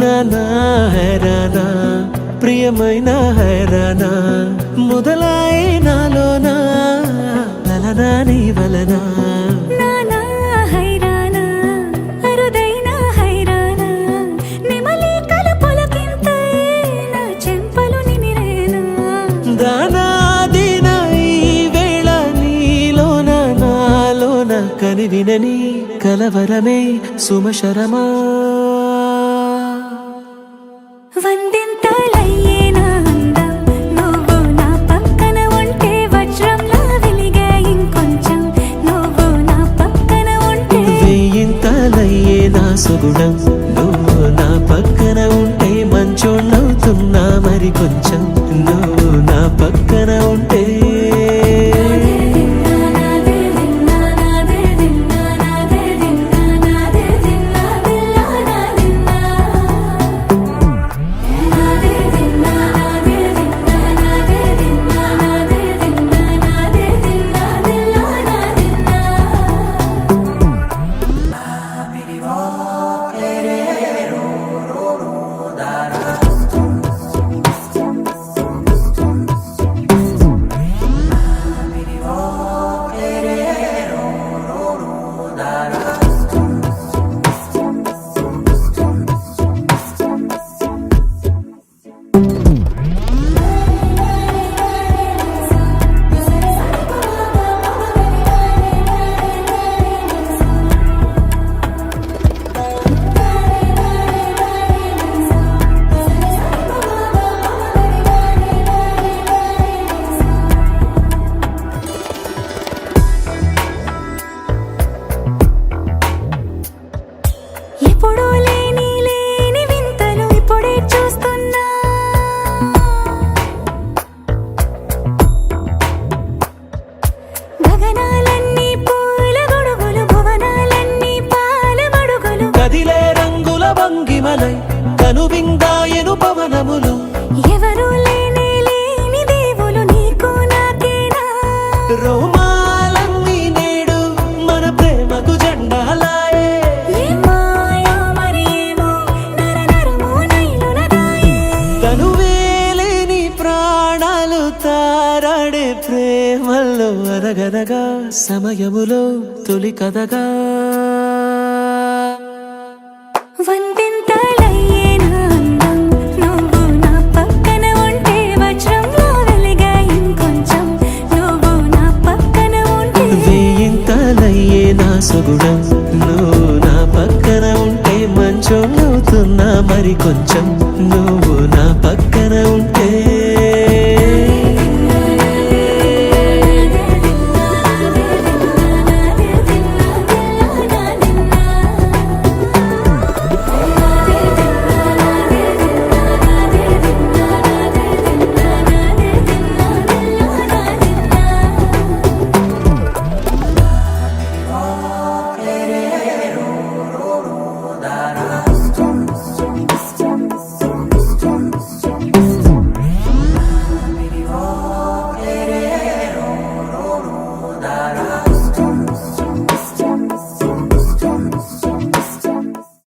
నానా హైరానా ప్రియమైన హైరానా మొదలాయి నాలోనా లలనా నీ వలనా నానా హైరానా అరుదైన హైరానా నెమలి కలపులకింతై నా చెంపలు నిమిరేనా దానాదిన ఈ వేళ నీలోన నాలోన కనివినని కలవరమే సుమశరమా వందింతలయ్యేనా అందం నువ్వు నా పక్కన ఉంటే వజ్రంలా వెలిగే ఇంకొంచెం నువ్వు నా పక్కన ఉంటే వేయింతలయ్యే నా సుగుణం నువ్వు నా పక్కన ఉంటే మంచోణ్ణవుతున్నా మరి కొంచెం నువ్వు నా పక్కన ఉంటే ఎప్పుడూ లేని వింతలు ఇప్పుడే చూస్తున్నా గగనాలన్నీ పూల గొడుగులు భువనాలన్నీ పాల మడుగులు కదిలే రంగుల భంగిమలై కనువిందాయను పవనములు ఎవరూ లేని దేవులు నీకు నాకేనా రోమాలన్నీ నేడు మన ప్రేమకు జెండాలాయే మాయో మరి ఏమో నరనరమో నైలున దాయే తనువేలేని ప్రాణాలు తారాడే ప్రేమల్లో అరగరగా సమయములో తొలి కథగా వందింతలయ్యేనా అందం నువ్వు నా పక్కన ఉంటే వజ్రంలా వెలిగే ఇంకొంచెం నువ్వు నా పక్కన ఉంటే వేయింతలయ్యే నా సుగుణం నువ్వు నా పక్కన ఉంటే మంచోణ్ణవుతున్నా మరి కొంచెం నువ్వు